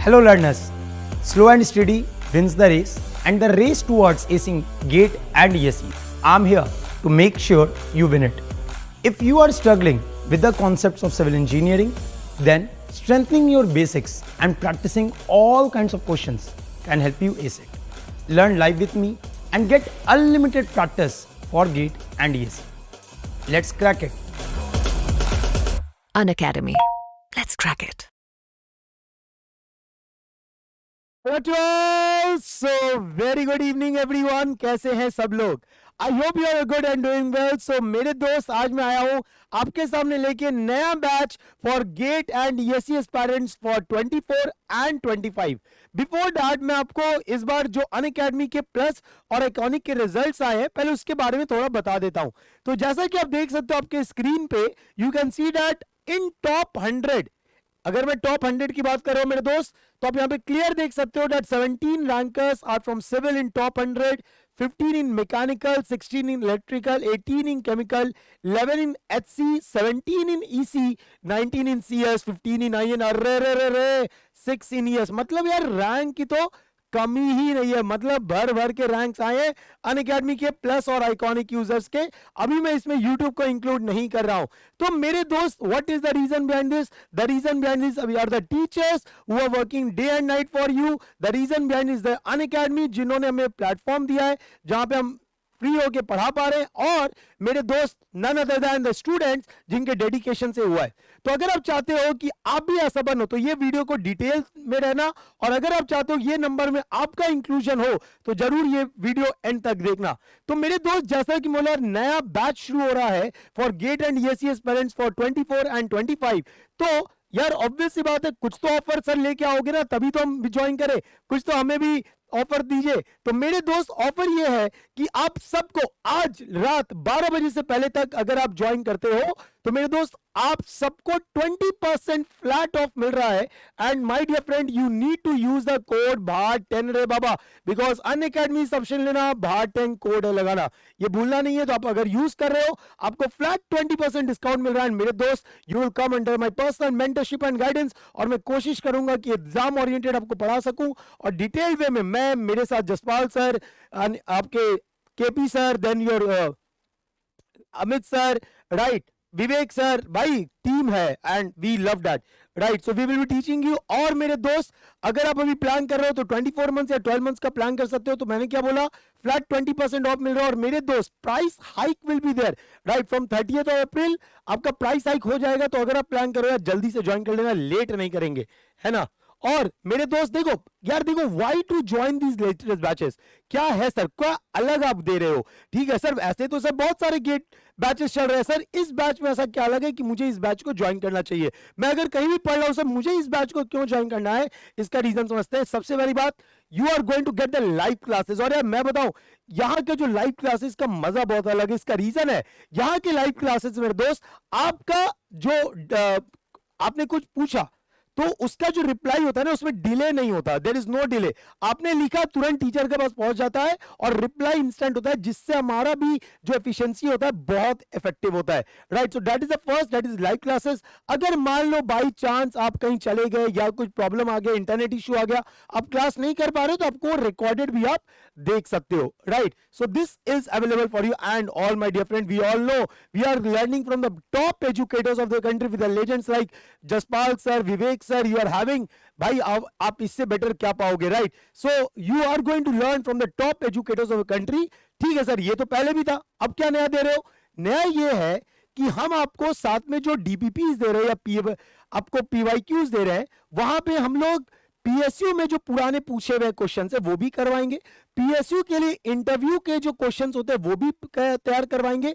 Hello learners, slow and steady wins the race and the race towards acing GATE and ESE. I'm here to make sure you win it. If you are struggling with the concepts of civil engineering, then strengthening your basics and practicing all kinds of questions can help you ace it. Learn live with me and get unlimited practice for GATE and ESE. Let's crack it. Unacademy. Let's crack it. So very good evening everyone. कैसे हैं सब लोग? I hope you are good and doing well. So मेरे दोस्त, आज मैं आया हूँ आपके सामने लेके नया batch for GATE and ESE aspirants for 24 and 25. Before that मैं आपको इस बार जो अनअकैडमी के प्लस और आइकॉनिक के रिजल्ट्स आए हैं पहले उसके बारे में थोड़ा बता देता हूँ. तो जैसा कि आप देख सकते हो आपके स्क्रीन पे, you can see that in top 100, अगर मैं टॉप 100 की बात कर रहा हूं मेरे दोस्त, तो आप यहां पे क्लियर देख सकते हो that 17 rankers are from civil in top 100, 15 in mechanical, 16 in electrical, 18 in chemical, 11 in HC, 17 in EC, 19 in CS, 15 in IN, अरे 6 in ES. मतलब यार रैंक की तो कमी ही नहीं है, मतलब भर भर के रैंक्स आए हैं अनअकैडमी के प्लस और आइकॉनिक यूजर्स के. अभी मैं इसमें यूट्यूब को इंक्लूड नहीं कर रहा हूं. तो मेरे दोस्त, what is the reason behind this? The reason behind this we are the teachers who are working day and night for you. The reason behind is the Unacademy, जिन्होंने हमें प्लेटफॉर्म दिया है जहां पे हम फ्री होके पढ़ा पा रहे हैं, और मेरे दोस्त none other than the students जिनके डेडिकेशन से हुआ है. तो अगर आप चाहते हो कि आप भी ऐसा बनो तो ये वीडियो को डिटेल में रहना, और अगर आप चाहते हो ये नंबर में आपका इंक्लूजन हो तो जरूर ये वीडियो एंड तक देखना. तो मेरे दोस्त, जैसा कि बोला, नया बैच शुरू हो रहा है for GATE and ESE aspirants for 24 and 25. तो यार ऑब्वियस सी बात है, कुछ तो ऑफर सर लेके आओगे ना, तभी तो हम भी ज्वाइन करें, कुछ तो हमें भी ऑफर दीजिए. तो मेरे दोस्त, ऑफर ये है कि आप सबको आज रात 12 बजे से पहले तक अगर आप ज्वाइन करते हो तो मेरे दोस्त आप सबको 20% फ्लैट ऑफ मिल रहा है. And my dear friend, you need to use the code भाट10 रे बाबा, बिकॉज अनअकैडमी ऑप्शन लेना भाट10 कोड है लगाना, ये भूलना नहीं है. तो आप अगर यूज कर रहे हो आपको फ्लैट 20% डिस्काउंट मिल रहा है. मेरे दोस्त, you will come under my personal mentorship and guidance, और मैं कोशिश करूंगा कि एग्जाम ओरिएंटेड आपको पढ़ा सकूं और डिटेल वे में. मैं, मेरे साथ जसपाल सर, आपके KP sir, then your Amit sir, right, Vivek sir, भाई टीम है and we love that, right. So we will be teaching you. और मेरे दोस्त, अगर आप अभी प्लान कर रहे हो तो 24 मंथ्स या 12 मंथ्स का प्लान कर सकते हो. तो मैंने क्या बोला, फ्लैट 20% ऑफ मिल रहा है. और मेरे दोस्त, price hike will be there, right, from 30th of April आपका प्राइस हाइक हो जाएगा. तो अगर आप प्लान करो यार, जल्दी से ज्वाइन कर लेना, लेट नहीं करेंगे, है ना. और मेरे दोस्त देखो यार, देखो, why to join these latest batches, क्या है सर, क्या अलग आप दे रहे हो? ठीक है सर, ऐसे तो सर बहुत सारे गेट बैचेस चल रहे हैं सर, इस बैच में ऐसा क्या अलग है कि मुझे इस बैच को ज्वाइन करना चाहिए? मैं अगर कहीं भी पढ़ रहा हूं सर, मुझे इस बैच को क्यों ज्वाइन करना है? इसका रीजन समझते हैं. सबसे पहली बात, you are going to get the live classes. और यार मैं बताऊं, यहाँ के जो लाइव क्लासेस का मजा बहुत अलग है. इसका रीजन है, यहाँ के लाइव क्लासेस मेरे दोस्त, आपका जो आपने कुछ पूछा तो उसका जो रिप्लाई होता है ना, उसमें डिले नहीं होता. There is no delay. आपने लिखा, तुरंत टीचर के पास पहुंच जाता है और रिप्लाई इंस्टेंट होता है, जिससे हमारा भी जो एफिशिएंसी होता है बहुत इफेक्टिव होता है, right. So that is the first, that is live classes. अगर मान लो बाई चांस आप कहीं चले गए या कुछ प्रॉब्लम आ गया, इंटरनेट इश्यू आ गया, आप क्लास नहीं कर पा रहे हो, तो आपको रिकॉर्डेड भी आप देख सकते हो, right. So this is available for you. And all my dear friend, we all know we are learning from the top educators of the country with the legends like Jaspal sir, Vivek sir. You are having, भाई आप इससे better क्या पाओगे, right. So you are going to learn from the top educators of the country. ठीक है sir, ये तो पहले भी था, अब क्या नया दे रहे हो? नया ये है कि हम आपको साथ में जो DPPs दे रहे हैं या आपको PYQs दे रहे हैं, वहां पे हम लोग PSU में जो पुराने पूछे हुए क्वेश्चन है वो भी करवाएंगे. PSU के लिए इंटरव्यू के जो क्वेश्चन होते हैं वो भी तैयार करवाएंगे,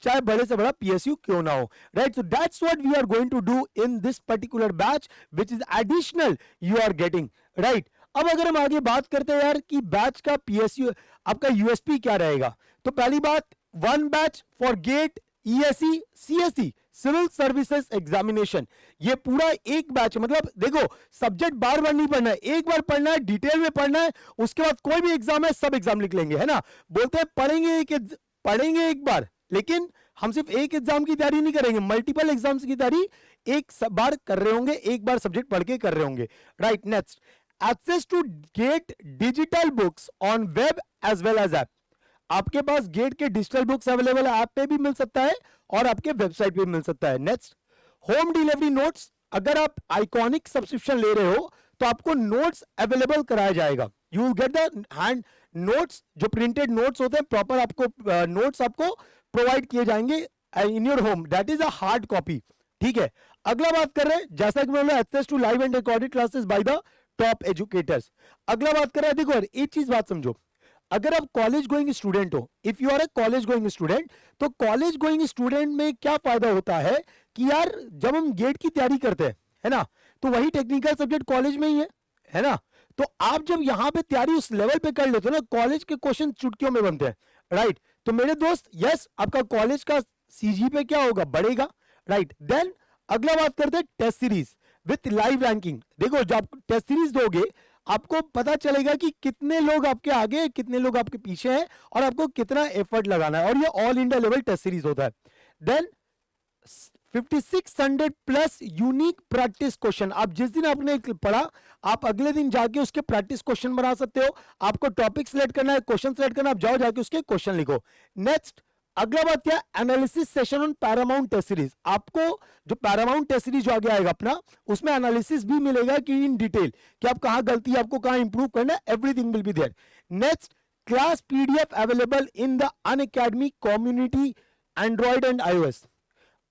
चाहे बड़े से बड़ा PSU क्यों ना हो, right. So that's what we are going to do in this particular batch which is additional you are getting, right. अब अगर हम आगे बात करते हैं यार कि बैच का PSU आपका USP क्या रहेगा, तो पहली बात, one batch for GATE ESE CSE civil services examination. ये पूरा एक बैच, मतलब देखो, सब्जेक्ट बार बार नहीं पढ़ना है, एक बार पढ़ना है, डिटेल में पढ़ना है, उसके बाद कोई भी एग्जाम है सब एग्जाम लिख लेंगे, है ना. बोलते हैं पढ़ेंगे एक बार, लेकिन हम सिर्फ एक एग्जाम की तैयारी नहीं करेंगे, मल्टीपल एग्जाम्स की तैयारी एक बार कर रहे होंगे, एक बार सब्जेक्ट पढ़ के कर रहे होंगे, right. Next, access to GATE digital books on web as well as app. आपके पास गेट के डिजिटल बुक्स अवेलेबल है, ऐप पे भी मिल सकता है और आपके वेबसाइट पे भी मिल सकता है। Next, home delivery notes. अगर आप आइकॉनिक सब्सक्रिप्शन ले रहे हो तो आपको नोट्स अवेलेबल कराया जाएगा। You will get the hand notes, जो प्रिंटेड नोट्स होते हैं, प्रॉपर आपको नोट्स आपको प्रोवाइड किए जाएंगे in your home, that is a hard copy. ठीक है, अगला बात कर रहे हैं, जैसा कि मैंने access to live and recorded classes by the top educators. अगला बात कर रहे हैं, देखो एक चीज बात समझो, अगर आप कॉलेज गोइंग स्टूडेंट हो, if you are a college going student, तो कॉलेज गोइंग स्टूडेंट में क्या फायदा होता है कि यार जब हम गेट की तैयारी करते हैं, है ना, तो वही टेक्निकल सब्जेक्ट कॉलेज में ही है ना, तो आप जब यहां पे तैयारी उस लेवल पे कर लेते हो ना, कॉलेज के क्वेश्चन चुटकियों में बनते हैं, राइट। तो मेरे दोस्त, यस, आपका कॉलेज का सीजीपीए क्या होगा, बढ़ेगा, राइट। देन अगला बात करते हैं test series with live ranking. देखो जब आप टेस्ट सीरीज दोगे, आपको पता चलेगा कि कितने लोग आपके आगे, कितने लोग आपके पीछे हैं, और आपको कितना एफर्ट लगाना है, और ये all India level test series होता है। Then 5600 plus unique practice question. आप जिस दिन आपने पढ़ा, आप अगले दिन जाके उसके प्रैक्टिस क्वेश्चन बना सकते हो। आपको टॉपिक सिलेक्ट करना है, क्वेश्चन सिलेक्ट करना, आप जाओ जाके उसके क्वेश्चन लिखो। नेक्स्ट, अगला बात क्या, analysis session on paramount test series. आपको जो पैरामाउंट टेस्ट सीरीज जो आगे आएगा अपना, उसमें एनालिसिस भी मिलेगा कि इन डिटेल कि आप कहां गलती है, आपको कहां इंप्रूव करना है, everything will be there. Next, class PDF available in the Unacademy community Android and iOS.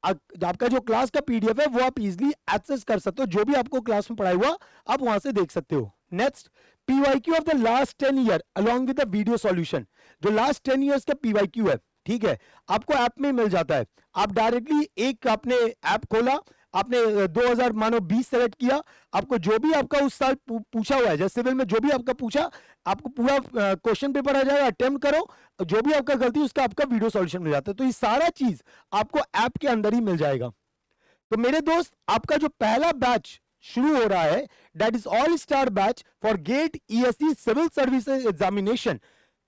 आपका जो क्लास का पीडीएफ है वो आप इजीली एक्सेस कर सकते हो, जो भी आपको क्लास में पढ़ाया हुआ आप वहां से देख सकते हो। Next, PYQ of the last 10 year along with the video solution. जो लास्ट 10 ईयर्स का पीवाईक्यू है, ठीक है, आपको ऐप में मिल जाता है। आप डायरेक्टली एक आपने ऐप खोला, आपने 2000 मानो 20 सेलेक्ट किया, आपको जो भी आपका उस साल पूछा हुआ है, जैसे सिविल में जो भी आपका पूछा, आपको पूरा क्वेश्चन पेपर आ जाएगा, अटेम्प्ट करो, जो भी आपका गलती उसका आपका वीडियो सॉल्यूशन मिल जाता है। तो ये सारा चीज आपको ऐप के अंदर ही मिल जाएगा। तो मेरे दोस्त, आपका जो पहला बैच शुरू हो रहा है, that is all star batch for GATE ESE civil services examination,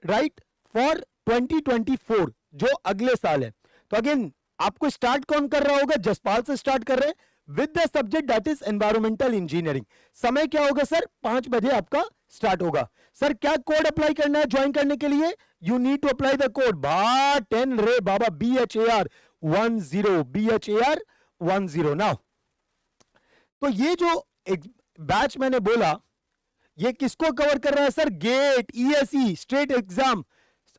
right, for 2024, जो अगले साल है। तो अगेन आपको स्टार्ट कौन कर रहा होगा, जसपाल से स्टार्ट कर रहे हैं with the subject that is environmental engineering. समय क्या होगा सर, 5 बजे आपका स्टार्ट होगा। सर क्या कोड अप्लाई करना है ज्वाइन करने के लिए, you need to apply the code BHAR10 रे बाबा, BHAR10, BHAR10 नाउ। तो ये जो बैच मैंने बोला, ये किसको कवर कर रहा है sir, GATE, ESE, state exam,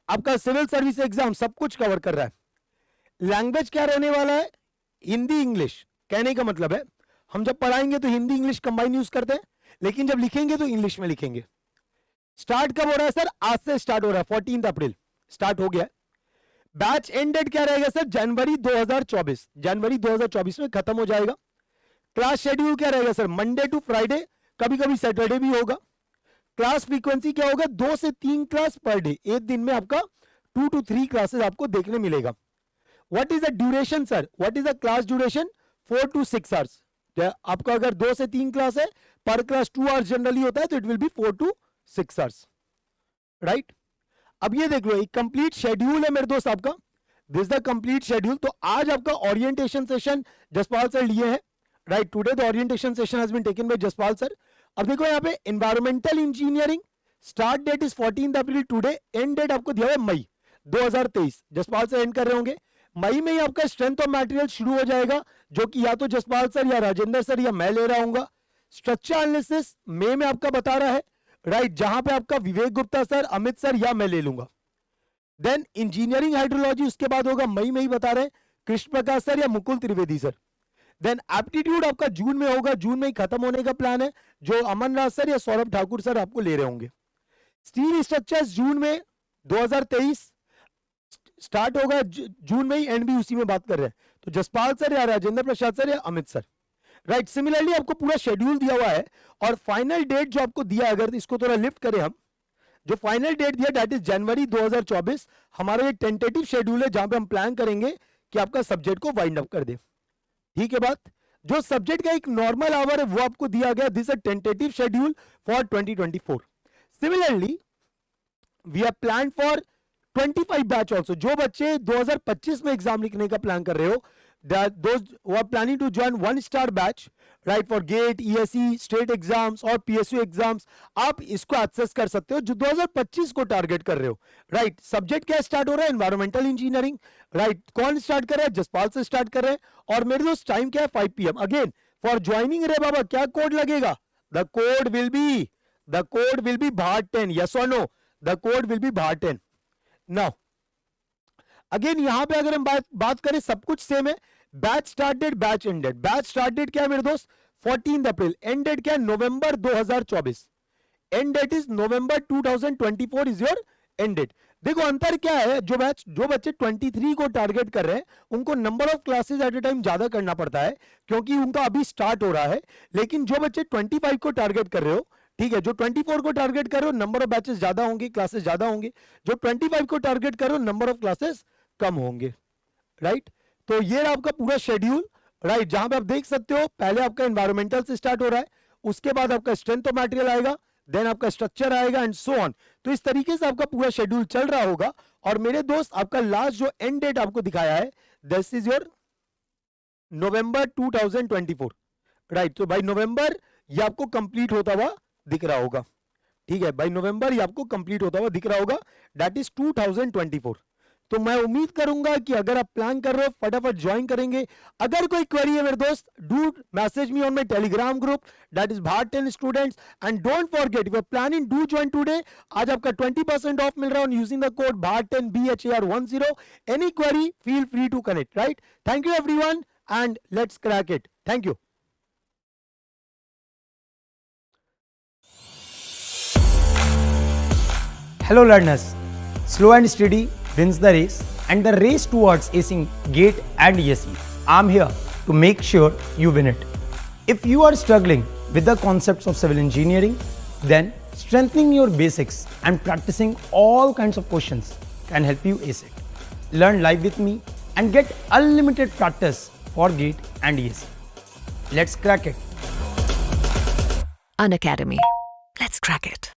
आपका सिविल सर्विस एग्जाम, सब कुछ कवर कर रहा है। लैंग्वेज क्या रहने वाला है, हिंदी इंग्लिश। कहने का मतलब है हम जब पढ़ाएंगे तो हिंदी इंग्लिश कंबाइन यूज करते हैं, लेकिन जब लिखेंगे तो इंग्लिश में लिखेंगे। स्टार्ट कब हो रहा है सर, आज से स्टार्ट हो रहा है, 14 अप्रैल स्टार्ट हो गया। बैच एंड डेट क्या रहेगा सर, जनवरी 2024, जनवरी 2024 में खत्म हो जाएगा। क्लास शेड्यूल क्या रहेगा सर, मंडे टू फ्राइडे, कभी कभी सैटरडे भी होगा। क्लास फ्रीक्वेंसी क्या होगा, 2 से 3 क्लास पर डे, एक दिन में आपका 2 to 3 क्लासेस आपको देखने मिलेगा। What is the duration sir, what is the class duration, 4 to 6 hours. आपका अगर 2 से 3 क्लास है, पर क्लास 2 आवर्स जनरली होता है, तो it will be 4 to 6 hours, right. अब ये देख लो, एक कंप्लीट शेड्यूल है मेरे दोस्त आपका, दिस द कंप्लीट शेड्यूल। तो आज आपका ओरिएंटेशन सेशन जसपाल सर लिए हैं, right. Today the orientation session has been taken by Jaspal sir. अब देखो यहाँ पे environmental engineering, start date is 14 April today, end date आपको दिया है मई 2023, जसपाल सर एंड कर रहे होंगे। मई में ही आपका स्ट्रेंथ ऑफ मटेरियल शुरू हो जाएगा, जो कि या तो जसपाल सर या राजेंद्र सर या मैं ले रहा हूंगा। स्ट्रक्चर एनालिसिस मई में आपका बता रहा है, राइट, जहां पे आपका विवेक गुप्ता सर, अमित सर या मैं ले लूंगा। देन इंजीनियरिंग हाइड्रोलॉजी उसके बाद होगा, मई में ही बता रहे हैं, कृष्ण प्रकाश सर या Mukul Trivedi sir. Then aptitude आपका जून में होगा, जून में ही खत्म होने का प्लान है, जो अमन राज सर या सौरभ ठाकुर सर आपको ले रहे होंगे। स्टील स्ट्रक्चर्स जून में 2023 स्टार्ट होगा, जून में ही, एंड भी उसी में बात कर रहे हैं, तो जसपाल सर या राजेंद्र प्रसाद सर या अमित सर, राइट। सिमिलरली आपको पूरा शेड्यूल दिया हुआ है, और फाइनल डेट जो आपको दिया, अगर इसको थोड़ा लिफ्ट करें हम, जो फाइनल डेट दिया दैट इज जनवरी 2024। हमारा ये टेंटेटिव शेड्यूल है, जहां पे हम प्लान करेंगे कि आपका सब्जेक्ट को वाइंड अप कर दे, ठीक है बात। जो सब्जेक्ट का एक नॉर्मल आवर है वो आपको दिया गया, this a tentative schedule for 2024। Similarly we have plan for 25 batch also. जो बच्चे 2025 में एग्जाम लिखने का प्लान कर रहे हो, those who are planning to join 1-star batch, right, for GATE, ESE, state exams और PSU exams, आप इसको एक्सेस कर सकते हो जो 2025 को टारगेट कर रहे हो, राइट. सब्जेक्ट क्या स्टार्ट हो रहा है? Environmental engineering, right. कौन स्टार्ट कर रहा है? जसपाल से स्टार्ट कर रहे हैं. और मेरे दोस्त टाइम क्या है? 5 PM. अगेन फॉर ज्वाइनिंग रे बाबा क्या कोड लगेगा? The code will be BHAR10. Yes और no? The code will be BHAR10. Now again यहां पे अगर हम बात करें, सब कुछ सेम है. Batch start date, batch end date. Batch start date क्या है मेरे दोस्त? 14 अप्रैल. एंड डेट क्या है? November 2024. End date is November 2024 is your end date. देखो अंतर क्या है, जो बच्चे 23 को टारगेट कर रहे हैं उनको number of classes at a time ज्यादा करना पड़ता है क्योंकि उनका अभी स्टार्ट हो रहा है. लेकिन जो बच्चे 25 को टारगेट कर रहे हो, ठीक है, जो 24 को टारगेट कर रहे हो नंबर ऑफ बैचेस ज्यादा होंगे, क्लासेस ज्यादा होंगे. जो 25 को टारगेट कर रहे हो नंबर ऑफ क्लासेस कम होंगे, राइट. तो ये आपका पूरा शेड्यूल, राइट, जहां पे आप देख सकते हो पहले आपका एनवायरमेंटल से स्टार्ट हो रहा है, उसके बाद आपका स्ट्रेंथ ऑफ मटेरियल आएगा, देन आपका स्ट्रक्चर आएगा एंड सो ऑन. तो इस तरीके से आपका पूरा शेड्यूल चल रहा होगा. और मेरे दोस्त आपका लास्ट जो एंड डेट आपको दिखाया है, this is your November 2024, right. तो बाय नवंबर ये आपको कंप्लीट होता हुआ दिख रहा होगा, ठीक है. बाय नवंबर ये आपको कंप्लीट होता हुआ दिख रहा होगा, दैट इज 2024. तो मैं उम्मीद करूंगा कि अगर आप प्लान कर रहे हो फटाफट ज्वाइन करेंगे. अगर कोई क्वेरी है मेरे दोस्त, do message me on my Telegram group, that is BHAR10 students. And don't forget, if you are planning, do join today. आज आपका 20% ऑफ मिल रहा है using the code BHAR10 BHAR10. Any query feel free to connect, right. Thank you everyone and let's crack it. Thank you. Hello learners, slow and steady wins the race and the race towards acing GATE and ESE. I'm here to make sure you win it. If you are struggling with the concepts of civil engineering, then strengthening your basics and practicing all kinds of questions can help you ace it. Learn live with me and get unlimited practice for GATE and ESE. Let's crack it. Unacademy. Let's crack it.